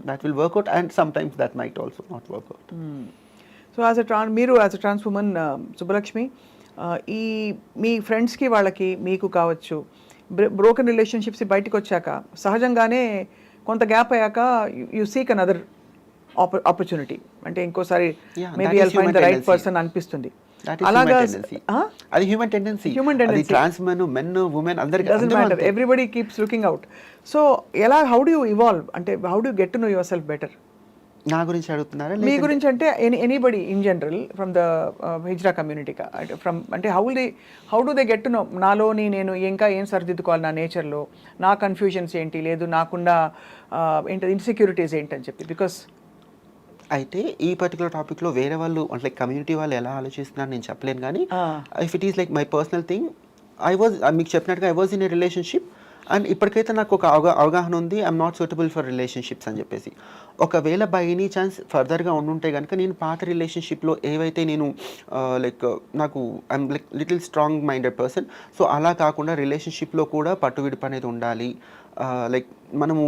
that will work out and sometimes that might also not work out. So మీరు as a trans woman Subbalakshmi, ఈ మీ ఫ్రెండ్స్కి వాళ్ళకి మీకు కావచ్చు బ్రోకెన్ రిలేషన్షిప్స్ బయటకు వచ్చాక సహజంగానే కొంత గ్యాప్ అయ్యాక యూ సీక్ అనదర్ ఆపర్చునిటీ, అంటే ఇంకోసారి maybe I'll find the right person అనిపిస్తుంది. అలాగా అది human tendency. Trans men women అందరికీ doesn't matter, everybody keeps looking out. So how do you evolve, అంటే how do get to know your self better? నా గురించి అడుగుతున్నారా? మీ గురించి అంటే anybody in general from the hijra community, from అంటే how do they get to know నాలోని నేను ఇంకా ఏం సరిదిద్దుకోవాలి నా నేచర్లో, నా కన్ఫ్యూజన్స్ ఏంటి, లేదు నాకున్న ఏంటి ఇన్సెక్యూరిటీస్ ఏంటని చెప్పి. బికాస్ అయితే ఈ పర్టికులర్ టాపిక్లో వేరే వాళ్ళు అంటే కమ్యూనిటీ వాళ్ళు ఎలా ఆలోచిస్తున్నారు నేను చెప్పలేను, కానీ if it is like my personal thing, మీకు చెప్పినట్టుగా I was in a relationship and ఇప్పటికైతే నాకు ఒక అవగాహన ఉంది, I'm not suitable for relationships అని చెప్పేసి. ఒకవేళ బై ఎనీ ఛాన్స్ ఫర్దర్గా ఉండుంటే కనుక నేను పాత రిలేషన్షిప్లో ఏవైతే నేను లైక్ నాకు I'm like little strong minded person. So అలా కాకుండా రిలేషన్షిప్లో కూడా పట్టువిడుపు అనేది ఉండాలి. లైక్ మనము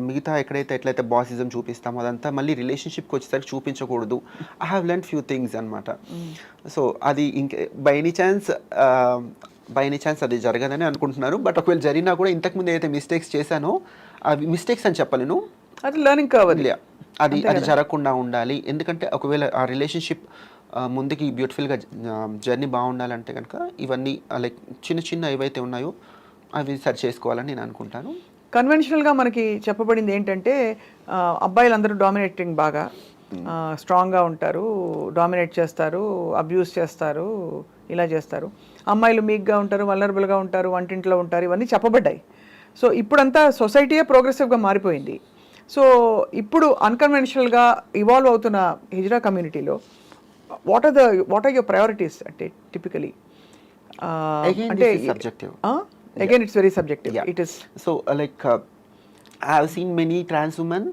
మిగతా ఎట్లయితే బాసిజం చూపిస్తామో అదంతా మళ్ళీ రిలేషన్షిప్కి వచ్చేసరికి చూపించకూడదు. I have learn few things అనమాట. సో అది ఇంకే బై ఎనీ ఛాన్స్ అది జరగదని అనుకుంటున్నాను. బట్ ఒకవేళ జరిగినా కూడా ఇంతకుముందు ఏదైతే మిస్టేక్స్ చేశానో అవి మిస్టేక్స్ అని చెప్పలేను, అది లెర్నింగ్ కావాలి. అది జరగకుండా ఉండాలి. ఎందుకంటే ఒకవేళ ఆ రిలేషన్షిప్ ముందుకి బ్యూటిఫుల్గా జర్నీ బాగుండాలంటే కనుక ఇవన్నీ లైక్ చిన్న చిన్న ఏవైతే ఉన్నాయో అవి సరి చేసుకోవాలని నేను అనుకుంటాను. కన్వెన్షనల్గా మనకి చెప్పబడింది ఏంటంటే అబ్బాయిలందరూ డామినేటింగ్ బాగా స్ట్రాంగ్గా ఉంటారు, డామినేట్ చేస్తారు, అబ్యూస్ చేస్తారు, ఇలా చేస్తారు. అమ్మాయిలు మీక్గా ఉంటారు, వల్నరబుల్గా ఉంటారు, వంటింట్లో ఉంటారు, ఇవన్నీ చెప్పబడ్డాయి. సో ఇప్పుడంతా సొసైటీయే ప్రోగ్రెసివ్గా మారిపోయింది. సో ఇప్పుడు అన్కన్వెన్షనల్గా ఇవాల్వ్ అవుతున్న హిజ్రా కమ్యూనిటీలో వాట్ ఆర్ యువర్ ప్రయారిటీస్ అంటే టిపికలీ? అంటే again it's very subjective. Yeah. It is so I have seen many trans women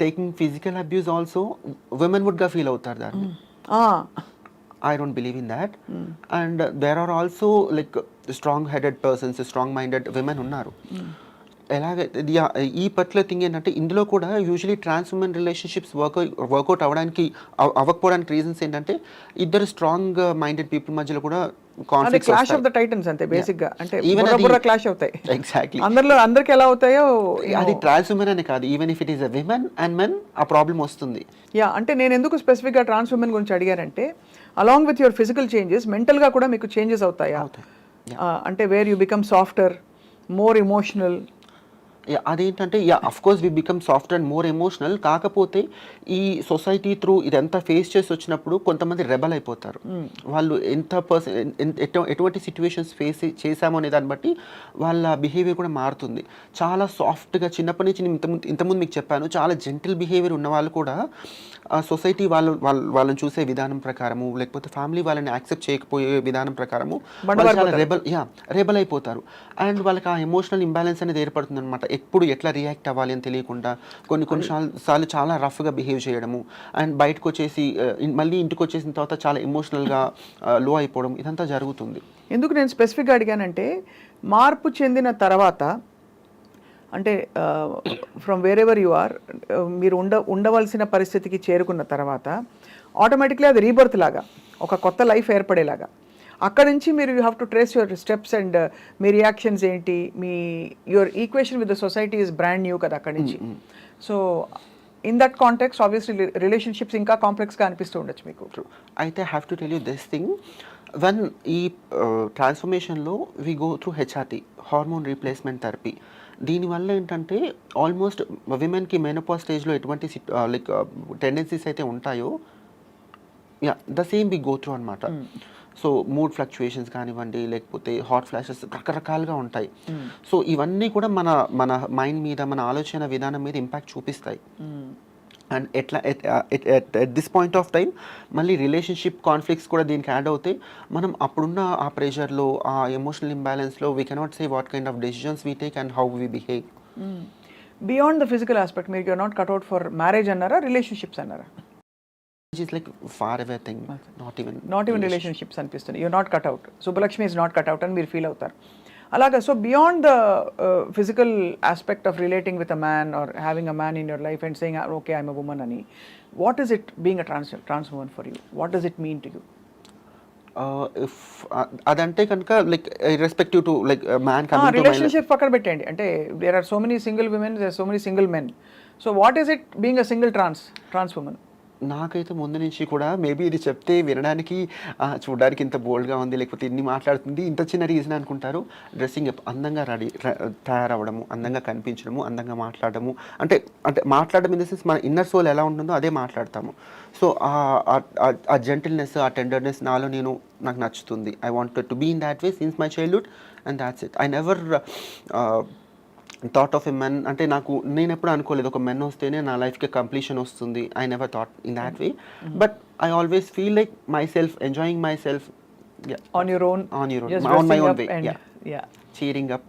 taking physical abuse also. Women would ga feel outar darni. I don't believe in that. And there are also like strong headed persons, strong minded women unnaru. ఎలాగే ఈ particular thing ఏంటంటే ఇందులో కూడా usually trans women relationships work out అవ్వకపోవడానికి reasons ఏంటంటే ఇద్దరు strong minded people మధ్యలో కూడా conflicts clash of the Titans అంతే బేసిక్ గా. అంటే ఈవెన్ బుర్ర క్లాష్ అవుతాయి. ఎగ్జాక్ట్లీ. అందరికి ఎలా అవుతాయో అది ట్రాన్స్ ఉమెన్ అనే కాదు, even if it is a women and men ఆ ప్రాబ్లం వస్తుంది. అంటే నేను ఎందుకు స్పెసిఫిక్ గా ట్రాన్స్ ఉమెన్ గురించి అడిగానంటే along with your physical changes mental గా కూడా మీకు చేంజెస్ అవుతాయా? అంటే where you become softer, more emotional. అదేంటంటే of course we become soft and more emotional. కాకపోతే ఈ సొసైటీ త్రూ ఇదంతా ఫేస్ చేసి వచ్చినప్పుడు కొంతమంది రెబల్ అయిపోతారు. వాళ్ళు ఎటువంటి సిచ్యువేషన్స్ ఫేస్ చేశామో అనే దాన్ని బట్టి వాళ్ళ బిహేవియర్ కూడా మారుతుంది. చాలా సాఫ్ట్గా చిన్నప్పటి నుంచి నేను ఇంతకుముందు మీకు చెప్పాను, చాలా జెంటిల్ బిహేవియర్ ఉన్న వాళ్ళు కూడా సొసైటీ వాళ్ళని చూసే విధానం ప్రకారము లేకపోతే ఫ్యామిలీ వాళ్ళని యాక్సెప్ట్ చేయకపోయే విధానం ప్రకారము చాలా రెబల్ అయిపోతారు. అండ్ వాళ్ళకి ఆ ఎమోషనల్ ఇంబ్యాలెన్స్ అనేది ఏర్పడుతుంది అనమాట. ఎప్పుడు ఎట్లా రియాక్ట్ అవ్వాలి అని తెలియకుండా కొన్నిసార్లు చాలా రఫ్గా బిహేవ్ చేయడము, అండ్ బయటకు వచ్చేసి మళ్ళీ ఇంటికి వచ్చేసిన తర్వాత చాలా ఎమోషనల్గా లో అయిపోవడం, ఇదంతా జరుగుతుంది. ఎందుకు నేను స్పెసిఫిక్గా అడిగానంటే మార్పు చెందిన తర్వాత అంటే from wherever you are మీరు ఉండవలసిన పరిస్థితికి చేరుకున్న తర్వాత ఆటోమేటిక్లీ అది రీబర్త్ లాగా ఒక కొత్త లైఫ్ ఏర్పడేలాగా అక్కడ నుంచి మీరు you have to trace your steps and మీ రియాక్షన్స్ ఏంటి, మీ your equation with the society is brand new కదా అక్కడి నుంచి. So in that context obviously relationships ఇంకా కాంప్లెక్స్గా అనిపిస్తూ ఉండొచ్చు మీకు. అయితే have to tell you this thing, one ఈ ట్రాన్స్ఫర్మేషన్లో we go through HRT, hormone replacement therapy. దీనివల్ల ఏంటంటే ఆల్మోస్ట్ విమెన్కి మెనోపాజ్ స్టేజ్లో ఎటువంటి లైక్ టెండెన్సీస్ అయితే ఉంటాయో the same we go through అనమాట. సో మూడ్ ఫ్లక్చుయేషన్స్ కానివ్వండి లేకపోతే హాట్ ఫ్లాషెస్ రకరకాలుగా ఉంటాయి. సో ఇవన్నీ కూడా మన మైండ్ మీద మన ఆలోచన విధానం మీద ఇంపాక్ట్ చూపిస్తాయి. అండ్ ఎట్లా at this point of time మళ్ళీ రిలేషన్షిప్ కాన్ఫ్లిక్ట్స్ కూడా దీనికి యాడ్ అవుతాయి. మనం అప్పుడున్న ఆ ప్రెషర్లో ఆ ఎమోషనల్ ఇంబ్యాలెన్స్లో we cannot say what kind of decisions we take and how we behave. Beyond the physical aspect మీరు you're not cut out for marriage అన్నారా, రిలేషన్షిప్స్ అన్నారా? Is like far away thing, not even relationships అనిపిస్తుంది. you're not cut out, Subbalakshmi is not cut out అని మీరు feel అవుతారు అలాగా. So beyond the physical aspect of relating with a man or having a man in your life and saying okay I'm a woman అని, what is it being a trans woman for you? What does it mean to you? If అదంటే కనుక like respective to like man relationship పక్కన పెట్టండి, అంటే there are so many single women, there are so many single men. So what is it being a single trans woman? నాకైతే ముందు నుంచి కూడా maybe ఇది చెప్తే వినడానికి చూడడానికి ఇంత బోల్డ్గా ఉంది లేకపోతే ఇన్ని మాట్లాడుతుంది ఇంత చిన్న రీజన్ అనుకుంటారు. డ్రెస్సింగ్ అందంగా తయారవ్వడము, అందంగా కనిపించడము, అందంగా మాట్లాడము, అంటే మాట్లాడడం ఇన్ ద సెన్స్ మన ఇన్నర్ సోల్ ఎలా ఉంటుందో అదే మాట్లాడతాము. సో ఆ జెంటిల్నెస్ ఆ టెండర్నెస్ నాలో నాకు నచ్చుతుంది. I wanted to be in that way since my childhood and that's it. I never thought of a men, అంటే నేను ఎప్పుడు అనుకోలేదు ఒక మెన్ వస్తేనే నా లైఫ్కి కంప్లీషన్ వస్తుంది. I never thought in that way, but I always feel like my self enjoying my self on your own on my own way, cheering up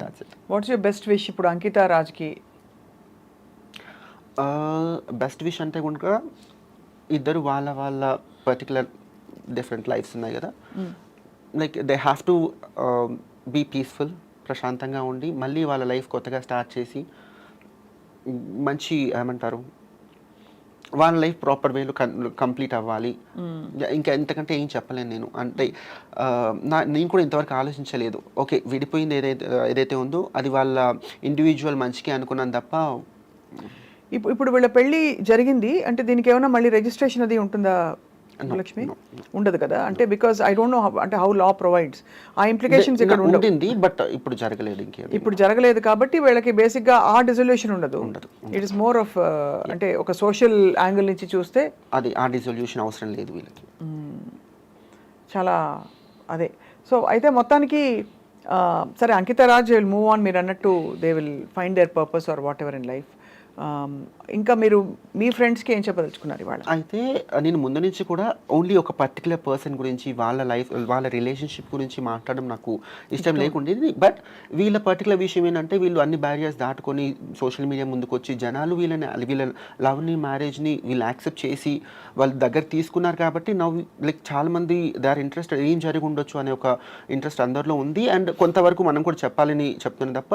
That's it. What's your best wish ఇప్పుడు అంకిత రాజ్కి? Best wish అంటే కనుక ఇద్దరు వాళ్ళ particular different lifes ఉన్నాయి కదా, like they have to be peaceful, ప్రశాంతంగా ఉండి మళ్ళీ వాళ్ళ లైఫ్ కొత్తగా స్టార్ట్ చేసి మంచి ఏమంటారు వాళ్ళ లైఫ్ ప్రాపర్ వేలో కంప్లీట్ అవ్వాలి. ఇంకా ఎంతకంటే ఏం చెప్పలేను నేను. అంటే నేను కూడా ఇంతవరకు ఆలోచించలేదు. ఓకే, విడిపోయింది ఏదైతే ఉందో అది వాళ్ళ ఇండివిజువల్ మంచికి అనుకున్నాను తప్ప. ఇప్పుడు వీళ్ళ పెళ్లి జరిగింది అంటే దీనికి ఏమైనా మళ్ళీ రిజిస్ట్రేషన్ అది ఉంటుందా లక్ష్మి? ఉండదు కదా, అంటే బికాస్ ఐ డోంట్ నో అంటే హౌ లా ప్రొవైడ్స్ ఆ ఇంప్లికేషన్స్ ఇక్కడ ఉంటుంది. బట్ ఇప్పుడు జరగలేదు, ఇప్పుడు జరగలేదు కాబట్టి వీళ్ళకి బేసిక్ గా ఆ డిజల్యూషన్ ఉండదు. ఇట్ ఇస్ మోర్ ఆఫ్ అంటే ఒక సోషల్ యాంగిల్ నుంచి చూస్తే అది ఆ డిజల్యూషన్ అవసరం లేదు వీళ్ళకి. చాలా అదే. సో అయితే మొత్తానికి సరే Ankita Raj will move on, మీరు అన్నట్టు they will find their purpose or whatever in life. ఇంకా మీరు మీ ఫ్రెండ్స్కి ఏం చెప్పదలుచుకున్నారు ఇవాళ? అయితే నేను ముందు నుంచి కూడా ఓన్లీ ఒక పర్టికులర్ పర్సన్ గురించి వాళ్ళ లైఫ్ వాళ్ళ రిలేషన్షిప్ గురించి మాట్లాడడం నాకు ఇష్టం లేకుండేది. బట్ వీళ్ళ పర్టికులర్ విషయం ఏంటంటే వీళ్ళు అన్ని బ్యారియర్స్ దాటుకొని సోషల్ మీడియా ముందుకు వచ్చి జనాలు వీళ్ళ లవ్ని మ్యారేజ్ని వీళ్ళు యాక్సెప్ట్ చేసి వాళ్ళ దగ్గర తీసుకున్నారు కాబట్టి నవ్వు లైక్ చాలామంది దే ఆర్ ఇంట్రెస్ట్ ఏం జరిగి ఉండొచ్చు అనే ఒక ఇంట్రెస్ట్ అందరిలో ఉంది. అండ్ కొంతవరకు మనం కూడా చెప్పాలని చెప్తున్నాను తప్ప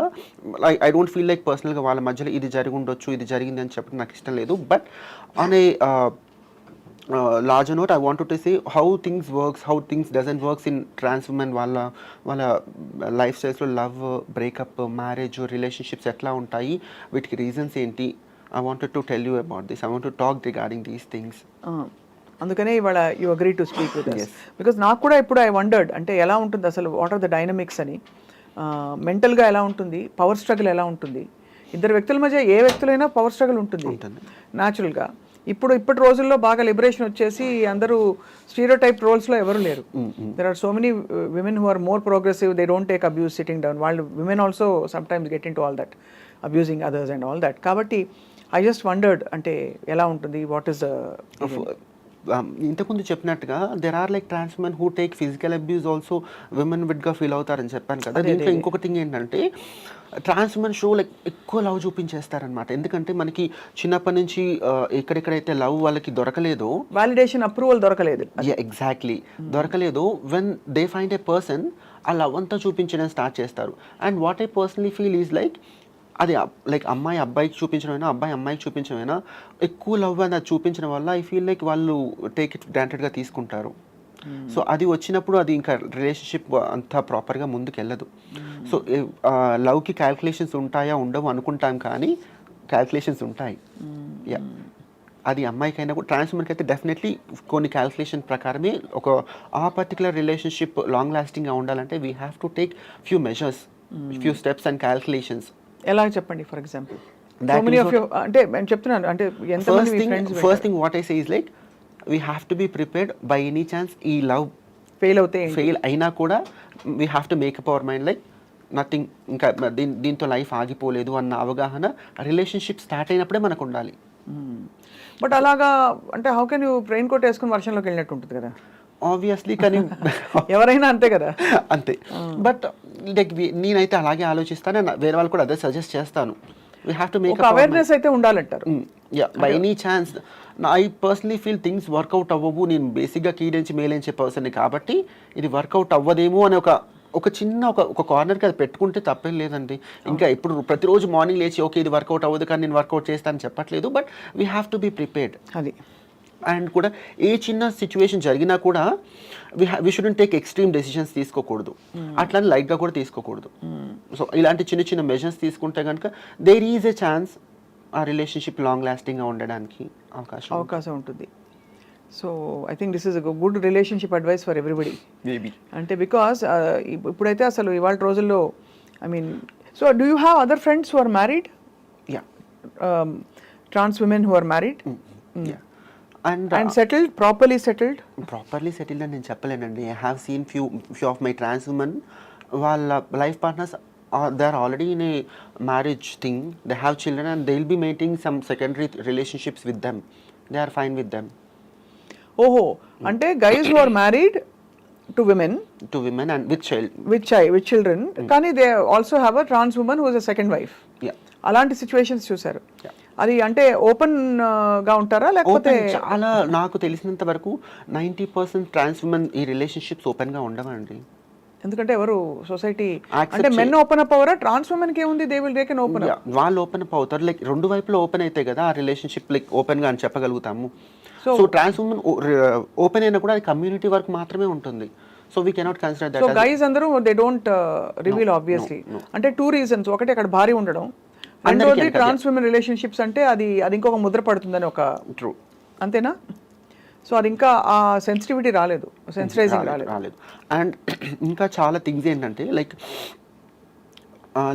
ఐ డోంట్ ఫీల్ లైక్ పర్సనల్గా వాళ్ళ మధ్యలో ఇది జరిగి ఉండొచ్చు ఇది జరిగింది అని చెప్పడం నాకు ఇష్టం లేదు. But on a larger note, I wanted to say how things works, how things doesn't works in trans women వాళ్ళ లైఫ్ స్టైల్స్లో లవ్, బ్రేకప్, మ్యారేజ్, రిలేషన్షిప్స్ ఎట్లా ఉంటాయి, వీటికి రీజన్స్ ఏంటి. I wanted to tell you about this. I want to talk regarding these things. అందుకనే ఇవాళ you agree to speak with us. Because నాకు కూడా ఇప్పుడు ఐ వండర్డ్ అంటే ఎలా ఉంటుంది అసలు, వాట్ ఆర్ ద డైనమిక్స్ అని, మెంటల్గా ఎలా ఉంటుంది, పవర్ స్ట్రగుల్ ఎలా ఉంటుంది. ఇద్దరు వ్యక్తుల మధ్య ఏ వ్యక్తులైనా పవర్ స్ట్రగుల్ ఉంటుంది న్యాచురల్గా. ఇప్పటి రోజుల్లో బాగా లిబరేషన్ వచ్చేసి అందరూ స్టీరియోటైప్ రోల్స్లో ఎవరు లేరు. There are so many women who are more progressive, they don't take abuse sitting down. వాళ్ళు women also sometimes get in to all that abusing others and all that. కాబట్టి ఐ జస్ట్ వండర్డ్ అంటే ఎలా ఉంటుంది, what is the ఇంతకుముందు చెప్పినట్టుగా there are like trans men who take physical abuse also women విడ్గా feel అవుతారని చెప్పాను కదా. దీంట్లో ఇంకొక థింగ్ ఏంటంటే ట్రాన్స్ మెన్ షో లైక్ ఎక్కువ లవ్ చూపించేస్తారనమాట. ఎందుకంటే మనకి చిన్నప్పటి నుంచి ఎక్కడెక్కడైతే లవ్ వాళ్ళకి దొరకలేదో, వాలిడేషన్ అప్రూవల్ దొరకలేదు, ఎగ్జాక్ట్లీ దొరకలేదో, when they find a person ఆ లవ్ అంతా చూపించడం స్టార్ట్ చేస్తారు. And what I personally feel is like అది లైక్ అమ్మాయి అబ్బాయికి చూపించడమైనా అబ్బాయి అమ్మాయికి చూపించడమైనా ఎక్కువ లవ్ అని అది చూపించడం వల్ల ఐ ఫీల్ లైక్ వాళ్ళు టేక్ ఇట్ గ్రాంటెడ్గా తీసుకుంటారు. సో అది వచ్చినప్పుడు అది ఇంకా రిలేషన్షిప్ అంతా ప్రాపర్గా ముందుకు వెళ్ళదు. సో లవ్కి క్యాల్కులేషన్స్ ఉంటాయా ఉండవు అనుకుంటాం, కానీ క్యాల్కులేషన్స్ ఉంటాయి. యా, అది అమ్మాయికైనా కూడా ట్రాన్స్మెన్కి అయితే డెఫినెట్లీ కొన్ని క్యాల్కులేషన్ ప్రకారమే ఒక ఆ పర్టికులర్ రిలేషన్షిప్ లాంగ్ లాస్టింగ్గా ఉండాలంటే we have to take few measures, few steps and calculations. ఎలా చెప్పండి ఫర్ ఎగ్జాంపుల్? అంటే నేను చెప్తున్నాను అంటే first thing what I say is like we have to be prepared by any chance ఈ లవ్ ఫెయిల్ అయినా కూడా we have to make up our mind like nothing, ఇంకా దీంతో లైఫ్ ఆగిపోలేదు అన్న అవగాహన రిలేషన్షిప్ స్టార్ట్ అయినప్పుడే మనకు ఉండాలి. బట్ అలాగా అంటే how can you raincoat వేసుకుని వర్షంలోకి వెళ్ళినట్టు ఉంటుంది కదా ఆబ్వియస్లీ, కానీ ఎవరైనా అంతే కదా. అంతే. బట్ లైక్ నేనైతే అలాగే ఆలోచిస్తాను, వేరే వాళ్ళు కూడా అదే సజెస్ట్ చేస్తాను. We have to make awareness అయితే ఉండాలంటారు. By any chance I personally feel things work out అవ్వవు. నేను బేసిక్గా కీడించి మేలించే పర్సన్ కాబట్టి ఇది వర్కౌట్ అవ్వదేమో అని ఒక చిన్న ఒక కార్నర్కి అది పెట్టుకుంటే తప్పేం లేదండి. ఇంకా ఇప్పుడు ప్రతిరోజు మార్నింగ్ లేచి ఓకే ఇది వర్కౌట్ అవ్వదు కానీ నేను వర్కౌట్ చేస్తానని చెప్పట్లేదు. But we have to be prepared. అది అండ్ కూడా ఏ చిన్న సిచ్యువేషన్ జరిగినా కూడా we shouldn't take extreme decisions తీసుకోకూడదు, అట్లా లైట్గా కూడా తీసుకోకూడదు. సో ఇలాంటి చిన్న చిన్న మెజర్స్ తీసుకుంటే కనుక దేర్ ఈజ్ ఎ ఛాన్స్ ఆ రిలేషన్షిప్ లాంగ్ లాస్టింగ్గా ఉండడానికి అవకాశం ఉంటుంది. So I think this is good relationship advice for everybody. Maybe అంటే బికాస్ ఇప్పుడైతే అసలు ఇవాళ రోజుల్లో I mean so do you have other friends who are married? Yeah, trans women who are married and settled, properly settled అని నేను చెప్పలేనండి. I have seen few of my trans women, వాళ్ళ life partners they are already in a marriage thing, they have children and they will be maintaining some secondary relationships with them, they are fine with them. ఓహో, అంటే guys who are married to women and with child. With children, కానీ they also have a trans woman who is a second wife. Yeah. అలాంటి situations చూసారు. అది అంటే open గా ఉంటారా లేకపోతే? చాలా నాకు తెలిసినంత వరకు 90% ట్రాన్స్ ఉమెన్ ఈ రిలేషన్షిప్స్ ఓపెన్ గా ఉండవండి. ఎందుకంటే ఎవరు సొసైటీ Accept అంటే మెన్ ఓపెన్ అప్ అవరా? ట్రాన్స్ ఉమెన్ కి ఏముంది, they will they can open up. వాళ్ళు ఓపెన్ అప్ అవుతారు, లైక్ రెండు వైపులో ఓపెన్ అయితే కదా ఆ రిలేషన్షిప్ లైక్ ఓపెన్ గా అని చెప్పగలుగుతాము. సో ట్రాన్స్ ఉమెన్ ఓపెన్ అయినా కూడా అది కమ్యూనిటీ వరకు మాత్రమే ఉంటుంది. So we cannot consider that. So guys అందరూ దే డోంట్ రివీల్ ఆబ్వియస్లీ. అంటే 2 reasons. ఒకటి అక్కడ భారీ ఉండడం, రెండోది ట్రాన్స్ ఉమెన్ రిలేషన్షిప్స్ అంటే అది ఇంకొక ముద్ర పడుతుందని ఒక ట్రూ. అంతేనా? సో అది ఇంకా ఆ సెన్సిటివిటీ రాలేదు, సెన్సిటైజింగ్ రాలేదు. అండ్ ఇంకా చాలా థింగ్స్ ఏంటంటే like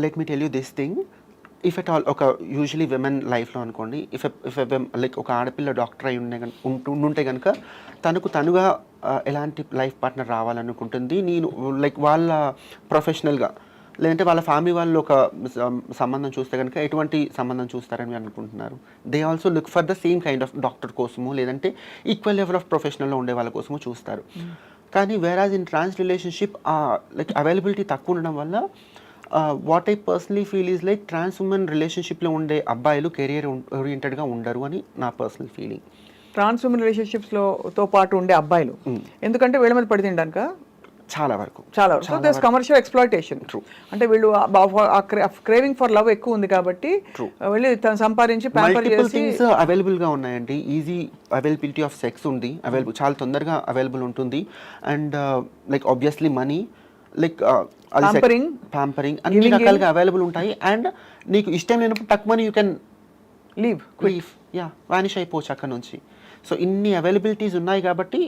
let me tell you this thing, if at all ఒక యూజువలీ విమెన్ లైఫ్లో అనుకోండి, ఇఫ్ లైక్ ఒక ఆడపిల్ల డాక్టర్ అయి ఉంటే కనుక తనుగా ఎలాంటి లైఫ్ పార్ట్నర్ రావాలనుకుంటుంది, నేను లైక్ వాళ్ళ ప్రొఫెషనల్గా లేదంటే వాళ్ళ ఫ్యామిలీ వాళ్ళు ఒక సంబంధం చూస్తే కనుక ఎటువంటి సంబంధం చూస్తారని అనుకుంటున్నారు. They also look for the same kind of doctor కోసము లేదంటే ఈక్వల్ లెవెల్ ఆఫ్ ప్రొఫెషనల్లో ఉండే వాళ్ళ కోసము చూస్తారు. కానీ whereas in trans relationship like availability తక్కువ ఉండడం వల్ల what I personally feel is like trans women రిలేషన్షిప్లో ఉండే అబ్బాయిలు కెరియర్ ఓరియంటెడ్గా ఉండరు అని నా పర్సనల్ ఫీలింగ్. ట్రాన్స్ ఉమెన్ రిలేషన్షిప్స్తో పాటు ఉండే అబ్బాయిలు ఎందుకంటే వీళ్ళ మీద పడి తినడానిక చాలా వరకు దేస్ కమర్షియల్ ఎక్స్‌ప్లాయిటేషన్. అంటే వీళ్ళు క్రేవింగ్ ఫర్ లవ్ ఎక్కువ ఉంది కాబట్టి వెళ్ళి తను సంపాదించి ప్యాంపర్ చేసి థింగ్స్ అవైలబుల్ గా ఉన్నాయండి. ఈజీ అవైలబిలిటీ ఆఫ్ సెక్స్ ఉంది, చాలా తొందరగా అవైలబుల్ ఉంటుంది. And like obviously money, like pampering అన్ని రకాలుగా అవైలబుల్ ఉంటాయి. అండ్ నీకు ఇష్టం లేనప్పుడు తక్కువని యూ కెన్ లీవ్ వానిష్ అయిపోవచ్చు అక్కడ నుంచి. సో ఇన్ని అవైలబిలిటీస్ ఉన్నాయి కాబట్టి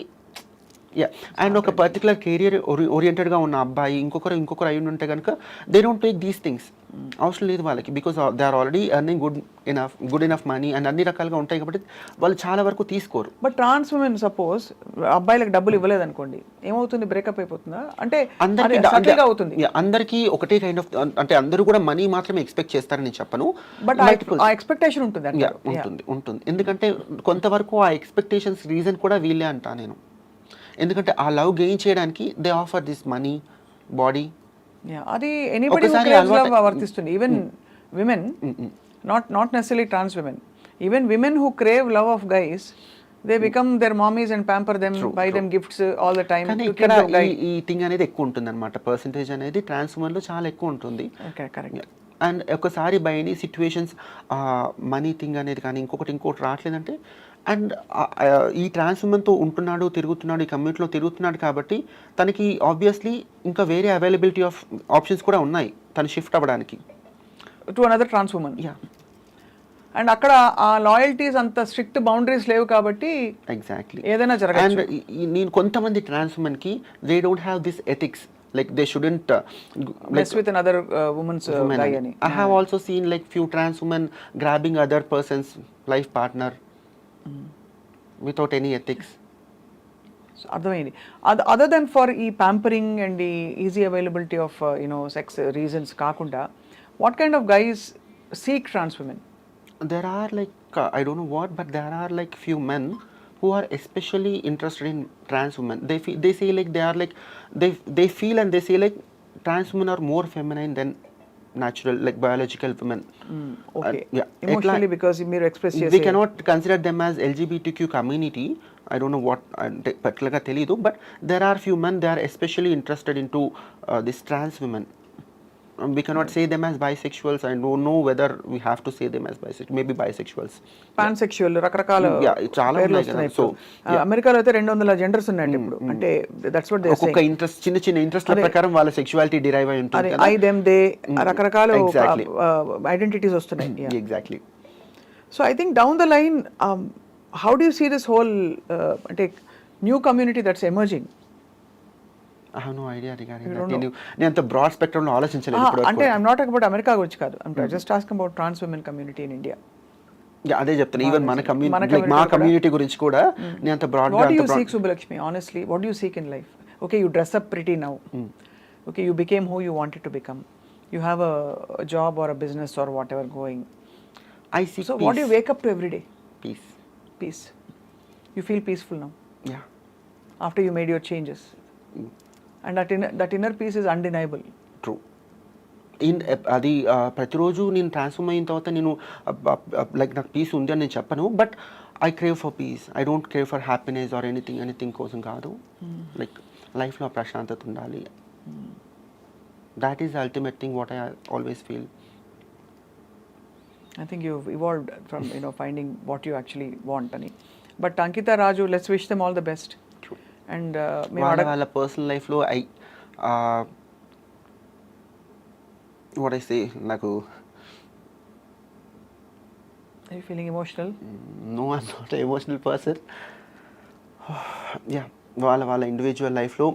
అండ్ ఒక పర్టికులర్ కెరియర్ ఓరియంటెడ్గా ఉన్న అబ్బాయి ఇంకొకరు అయి ఉంటే కనుక they don't take these things. అవసరం లేదు వాళ్ళకి, because they are already earning good enough money and అన్ని రకాలుగా ఉంటాయి కాబట్టి వాళ్ళు చాలా వరకు తీసుకోరు. బట్ ట్రాన్స్ ఉమెన్ సపోజ్ అబ్బాయిలకు డబ్బులు ఇవ్వలేదు అనుకోండి, ఏమవుతుంది? బ్రేకప్ అయిపోతుందా? అంటే అందరికీ ఒకటే కైండ్ ఆఫ్, అంటే అందరూ కూడా మనీ మాత్రమే ఎక్స్పెక్ట్ చేస్తారని చెప్పను, బట్ ఆ ఎక్స్పెక్టేషన్ ఉంటుంది. ఎందుకంటే కొంతవరకు ఆ ఎక్స్పెక్టేషన్స్ రీజన్ కూడా వీళ్ళే అంటా నేను. ఎందుకంటే ఆ లవ్ గెయిన్ చేయడానికి they offer this money, body. అది ఎనీబడీ హూ క్రేవ్స్ లవ్ వర్తిస్తుంది. Even women, not necessarily trans women, even women who crave love of guys, they become their mommies and pamper them, buy them gifts all the time. ఇక్కడ ఈ thing అనేది ఎక్కువ ఉంటుంది అనమాట, percentage అనేది trans women లో చాలా ఎక్కువ ఉంటుంది. అండ్ ఒకసారి by any situations money thing అనేది కానీ ఇంకోటి రావట్లేదంటే, అండ్ ఈ ట్రాన్స్ ఉమెన్తో ఉంటున్నాడు, తిరుగుతున్నాడు, ఈ కమ్యూనిటీలో తిరుగుతున్నాడు కాబట్టి తనకి ఆబ్వియస్లీ ఇంకా వేరే అవైలబిలిటీ ఆఫ్ ఆప్షన్స్ కూడా ఉన్నాయి తను షిఫ్ట్ అవ్వడానికి to another trans women. And అక్కడ ఆ లాయల్టీస్ అంత స్ట్రిక్ట్ బౌండరీస్ లేవు కాబట్టి ఎగ్జాక్ట్లీ ఏదైనా జరగచ్చు. అండ్ నేను కొంతమంది ట్రాన్స్ ఉమెన్కి they don't have this ethics, like they shouldn't mess with another woman's guy ani. I have also seen like few trans women grabbing other person's life partner without any ethics. So ardhamaindi other than for e pampering and the easy availability of sex reasons kaakunda, what kind of guys seek trans women? There are like I don't know what, but there are like few men who are especially interested in trans women. They say like they are like they feel and they say like trans women are more feminine than natural, like biological women. Okay. Emotionally because మీరు express చేసే we cannot consider them as LGBTQ community. I don't know what particular గా తెలియదు, but there are few men they are especially interested into this trans women. We cannot say them as bisexuals. I don't know whether we have to say them as bisexual, maybe bisexuals, pansexual, రకరకాల చాలా ఉన్నాయి కదా. So అమెరికాలో అయితే 200 genders ఉన్నాయి ఇప్పుడు. అంటే that's what they say. ఒక్కొక్క ఇంట్రెస్ట్ చిన్న ఇంట్రెస్ట్ల ప్రకారం వాళ్ళ సెక్షువాలిటీ డిరైవ్ అయి ఉంటుంది కదా. ఐ దెమ్ దే రకరకాల ఐడెంటిటీస్ వస్తున్నాయి. Exactly. So I think down the line how do you see this whole అంటే new community that's emerging? I have no idea regarding that. నేను అంత బ్రాడ్ స్పెక్ట్రమ్ లో ఆలోచించలేదు ఇప్పుడు. అంటే I am not talking about America గురించి కాదు, I am just asking about trans women community in India. అదే చెప్తాను, ఈవెన్ మన కమ్యూనిటీ, మా కమ్యూనిటీ గురించి కూడా నేను అంత బ్రాడ్ గా. What do you seek, Subbalakshmi? Honestly, what do you seek in life? Okay, you dress up pretty now. Okay, you became who you wanted to become. You have a job or a business or whatever going. I seek so peace. What do you wake up to every day? Peace. You feel peaceful now? Yeah. After you made your changes? And that inner peace is undeniable. True. అది ప్రతిరోజు నేను transform అయిన తర్వాత నేను like నాకు piece ఉంది అని నేను చెప్పను, but I crave for piece. I don't crave for happiness or anything కోసం కాదు. లైక్ లైఫ్లో ప్రశాంతత ఉండాలి. That is ultimate thing what I always feel. I think you've evolved from finding what you actually want అని. But Ankita Raju, let's wish them all the best. And వాళ్ళ personal లైఫ్లో what I say, నాకు I feeling emotional. No, I'm not emotional person. Yeah, వాళ్ళ individual లైఫ్లో